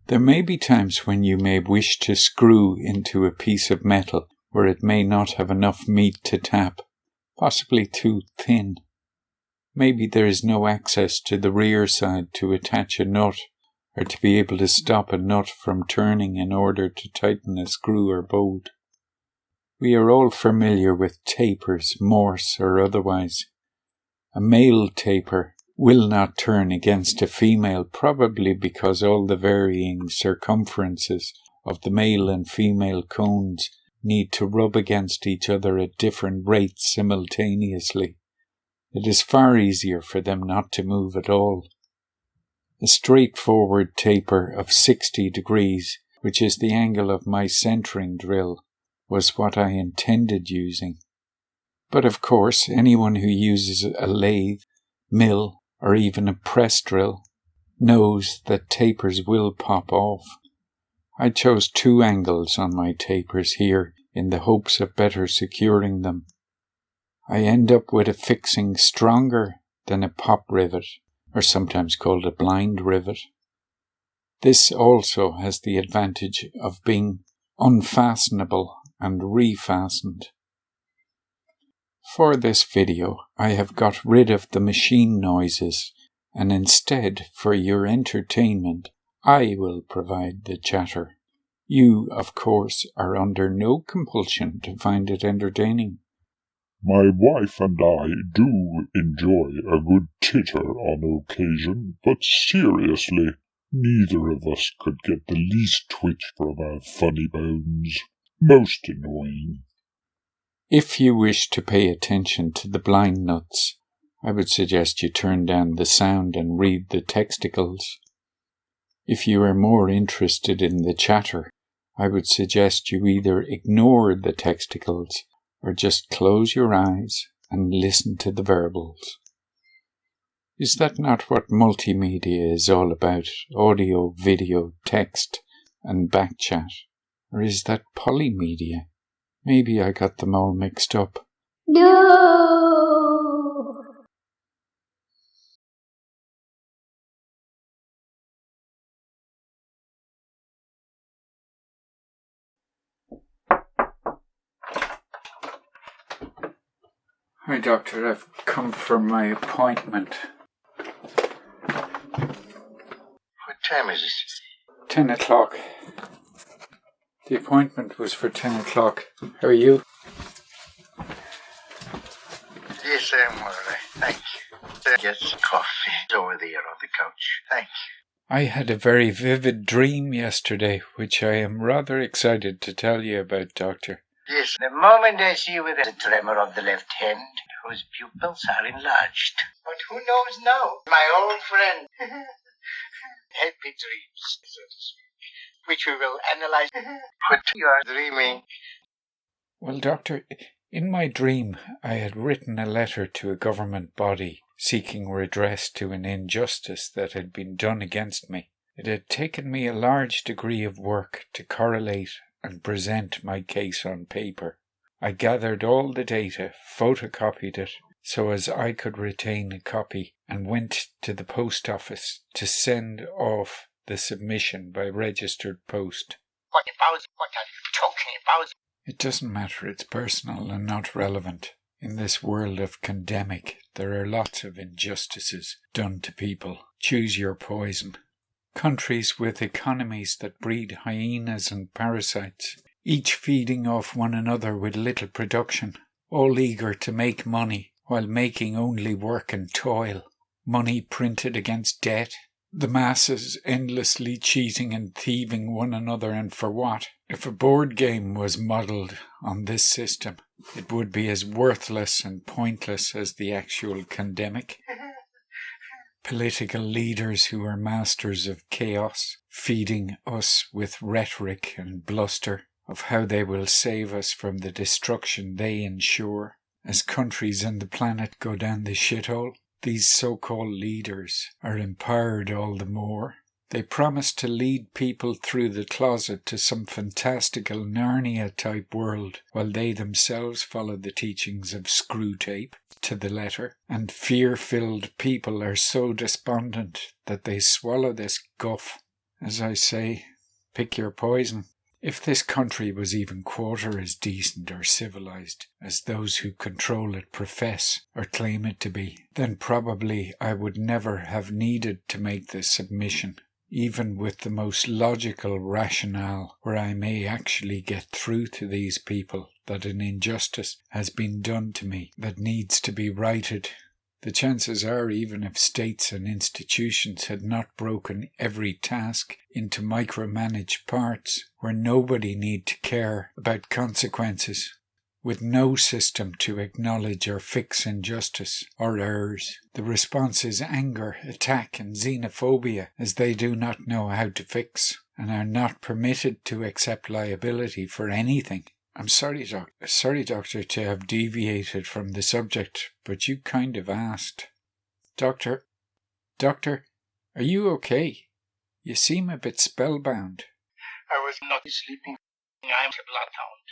There may be times when you may wish to screw into a piece of metal where it may not have enough meat to tap, possibly too thin. Maybe there is no access to the rear side to attach a nut, or to be able to stop a nut from turning in order to tighten a screw or bolt. We are all familiar with tapers, Morse or otherwise. A male taper will not turn against a female, probably because all the varying circumferences of the male and female cones need to rub against each other at different rates simultaneously. It is far easier for them not to move at all. A straightforward taper of 60 degrees, which is the angle of my centering drill, was what I intended using. But of course, anyone who uses a lathe, mill, or even a press drill knows that tapers will pop off. I chose 2 angles on my tapers here in the hopes of better securing them. I end up with a fixing stronger than a pop rivet, or sometimes called a blind rivet. This also has the advantage of being unfastenable and refastened. For this video, I have got rid of the machine noises, and instead, for your entertainment, I will provide the chatter. You, of course, are under no compulsion to find it entertaining. My wife and I do enjoy a good titter on occasion, but seriously, neither of us could get the least twitch from our funny bones. Most annoying. If you wish to pay attention to the blind nuts, I would suggest you turn down the sound and read the texticles. If you are more interested in the chatter, I would suggest you either ignore the texticles or just close your eyes and listen to the verbals. Is that not what multimedia is all about? Audio, video, text, and backchat? Or is that polymedia? Maybe I got them all mixed up. No! Hi, Doctor. I've come for my appointment. What time is it? 10 o'clock. The appointment was for 10 o'clock. How are you? Yes, I'm all right. Thank you. Get some coffee. It's over there on the couch. Thank you. I had a very vivid dream yesterday, which I am rather excited to tell you about, Doctor. Yes, the moment I see you with a tremor of the left hand, whose pupils are enlarged. But who knows now? My old friend. Happy dreams, so to speak, which we will analyze. What you are dreaming. Well, Doctor, in my dream, I had written a letter to a government body seeking redress to an injustice that had been done against me. It had taken me a large degree of work to correlate and present my case on paper. I gathered all the data, photocopied it, so as I could retain a copy, and went to the post office to send off the submission by registered post. What about? What are you talking about? It doesn't matter, it's personal and not relevant. In this world of condemic, there are lots of injustices done to people. Choose your poison. Countries with economies that breed hyenas and parasites, each feeding off one another with little production, all eager to make money while making only work and toil. Money printed against debt. The masses endlessly cheating and thieving one another, and for what? If a board game was modelled on this system, it would be as worthless and pointless as the actual condemic. Political leaders who are masters of chaos, feeding us with rhetoric and bluster of how they will save us from the destruction they ensure. As countries and the planet go down the shithole, these so-called leaders are empowered all the more. They promise to lead people through the closet to some fantastical Narnia-type world, while they themselves follow the teachings of Screwtape to the letter, and fear-filled people are so despondent that they swallow this guff As I say, pick your poison. If this country was even quarter as decent or civilized as those who control it profess or claim it to be, then probably I would never have needed to make this submission, even with the most logical rationale, where I may actually get through to these people that an injustice has been done to me that needs to be righted. The chances are, even if states and institutions had not broken every task into micromanaged parts where nobody need to care about consequences, with no system to acknowledge or fix injustice or errors, the response is anger, attack and xenophobia, as they do not know how to fix and are not permitted to accept liability for anything. I'm sorry, Doctor, to have deviated from the subject, but you kind of asked. Doctor, are you okay? You seem a bit spellbound. I was not sleeping. I'm a bloodhound.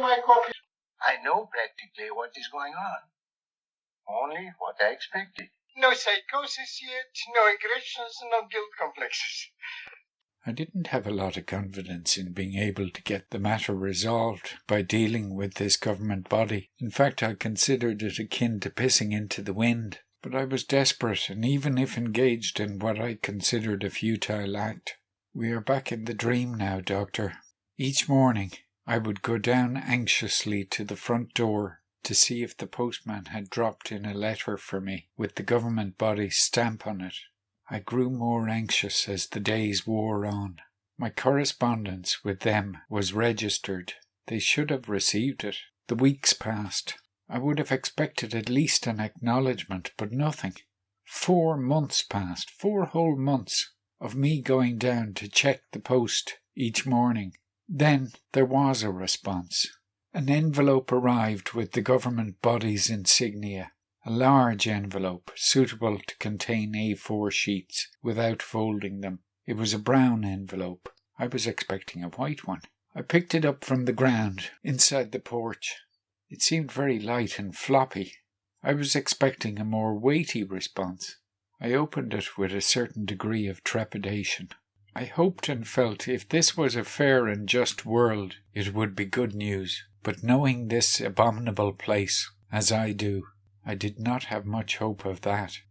My copy. I know practically what is going on. Only what I expected. No psychosis yet, no aggressions, no guilt complexes. I didn't have a lot of confidence in being able to get the matter resolved by dealing with this government body. In fact, I considered it akin to pissing into the wind. But I was desperate, and even if engaged in what I considered a futile act. We are back in the dream now, Doctor. Each morning I would go down anxiously to the front door to see if the postman had dropped in a letter for me with the government body's stamp on it. I grew more anxious as the days wore on. My correspondence with them was registered. They should have received it. The weeks passed. I would have expected at least an acknowledgement, but nothing. 4 months passed, 4 whole months, of me going down to check the post each morning. Then there was a response. An envelope arrived with the government body's insignia. A large envelope, suitable to contain A4 sheets without folding them. It was a brown envelope. I was expecting a white one. I picked it up from the ground, inside the porch. It seemed very light and floppy. I was expecting a more weighty response. I opened it with a certain degree of trepidation. I hoped and felt if this was a fair and just world, it would be good news. But knowing this abominable place, as I do, I did not have much hope of that.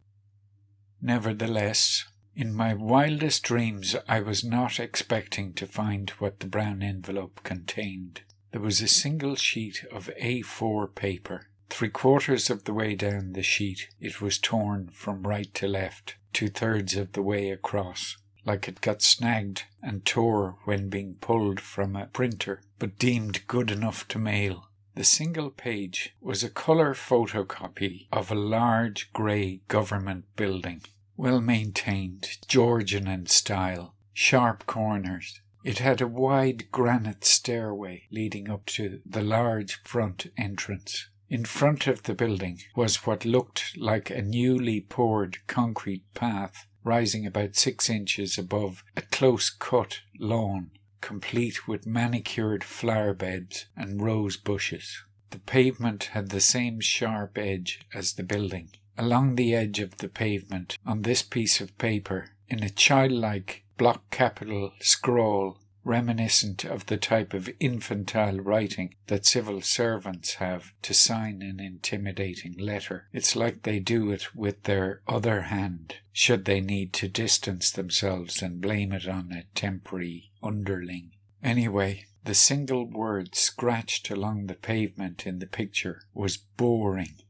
Nevertheless, in my wildest dreams I was not expecting to find what the brown envelope contained. There was a single sheet of A4 paper. 3/4 of the way down the sheet it was torn from right to left, 2/3 of the way across, like it got snagged and tore when being pulled from a printer, but deemed good enough to mail. The single page was a colour photocopy of a large grey government building, well maintained, Georgian in style, sharp corners. It had a wide granite stairway leading up to the large front entrance. In front of the building was what looked like a newly poured concrete path rising about 6 inches above a close-cut lawn, complete with manicured flower beds and rose bushes. The pavement had the same sharp edge as the building. Along the edge of the pavement, on this piece of paper, in a childlike block capital scrawl, reminiscent of the type of infantile writing that civil servants have to sign an intimidating letter. It's like they do it with their other hand, should they need to distance themselves and blame it on a temporary underling. Anyway, the single word scratched along the pavement in the picture was boring.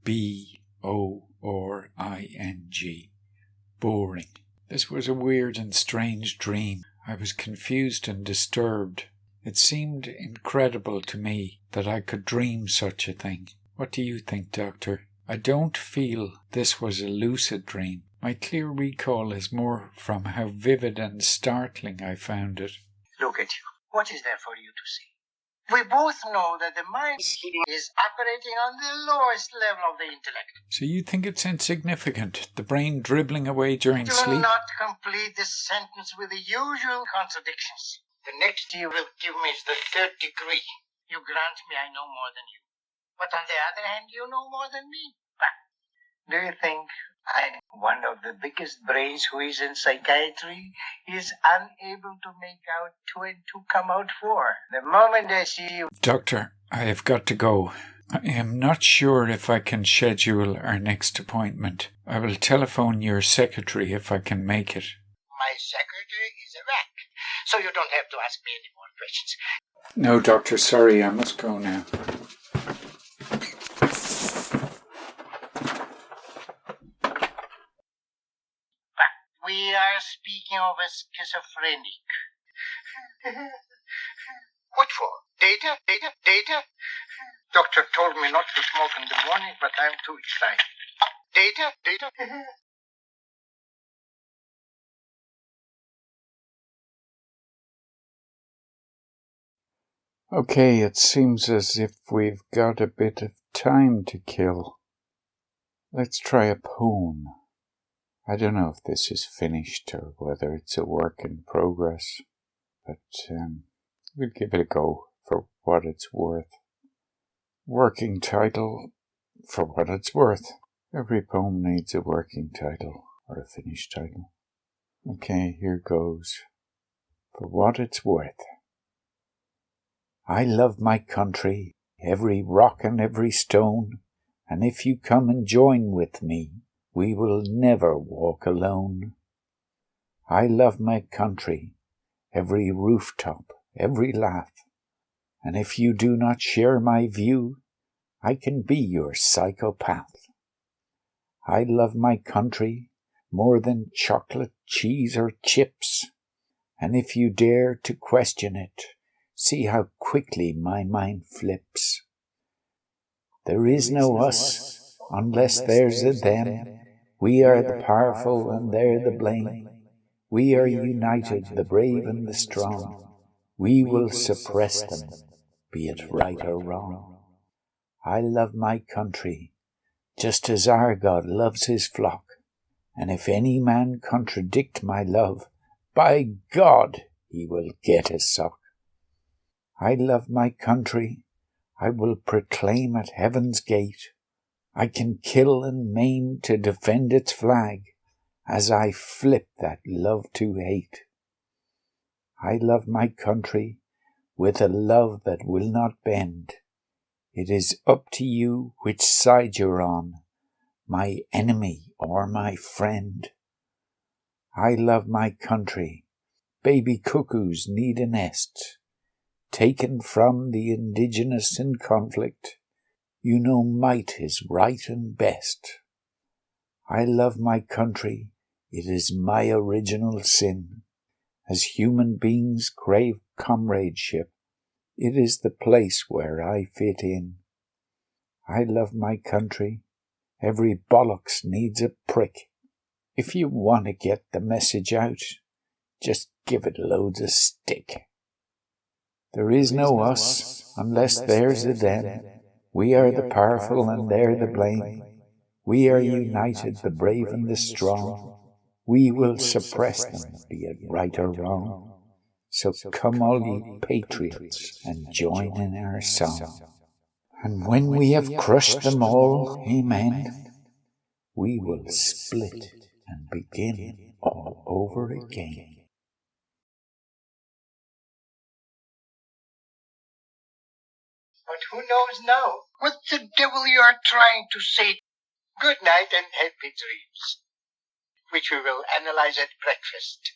B-O-R-I-N-G. Boring. This was a weird and strange dream. I was confused and disturbed. It seemed incredible to me that I could dream such a thing. What do you think, Doctor? I don't feel this was a lucid dream. My clear recall is more from how vivid and startling I found it. Look at you. What is there for you to see? We both know that the mind is operating on the lowest level of the intellect. So you think it's insignificant, the brain dribbling away during sleep? Do not complete this sentence with the usual contradictions. The next you will give me is the 3rd degree. You grant me I know more than you. But on the other hand, you know more than me. But Do you think one of the biggest brains who is in psychiatry is unable to make out 2 and 2 come out 4? The moment I see you... Doctor, I have got to go. I am not sure if I can schedule our next appointment. I will telephone your secretary if I can make it. My secretary is a rat, so you don't have to ask me any more questions. No, doctor, sorry, I must go now. We are speaking of a schizophrenic. What for? Data? Doctor told me not to smoke in the morning, but I'm too excited. Data? Okay, it seems as if we've got a bit of time to kill. Let's try a poem. I don't know if this is finished or whether it's a work in progress, but we'll give it a go for what it's worth. Working title, for what it's worth. Every poem needs a working title or a finished title. Okay, here goes. For what it's worth. I love my country, every rock and every stone, and if you come and join with me, we will never walk alone. I love my country, every rooftop, every laugh, and if you do not share my view, I can be your psychopath. I love my country more than chocolate, cheese, or chips, and if you dare to question it, see how quickly my mind flips. There is no us unless there's a them. We are the powerful and they're the blame. We are united, the brave and the strong. We will suppress them, be it right or wrong. I love my country, just as our God loves his flock. And if any man contradict my love, by God, he will get a sock. I love my country, I will proclaim at heaven's gate. I can kill and maim to defend its flag, as I flip that love to hate. I love my country with a love that will not bend. It is up to you which side you're on, my enemy or my friend. I love my country. Baby cuckoos need a nest. Taken from the indigenous in conflict, you know might is right and best. I love my country, it is my original sin. As human beings crave comradeship, it is the place where I fit in. I love my country, every bollocks needs a prick. If you want to get the message out, just give it loads of stick. There is no us unless there's a them. We are the powerful and they're the blame. We are united, the brave and the strong. We will suppress them, be it right or wrong. So come all ye patriots and join in our song. And when we have crushed them all, amen, we will split and begin all over again. But who knows now what the devil you are trying to say? Good night and happy dreams, which we will analyze at breakfast.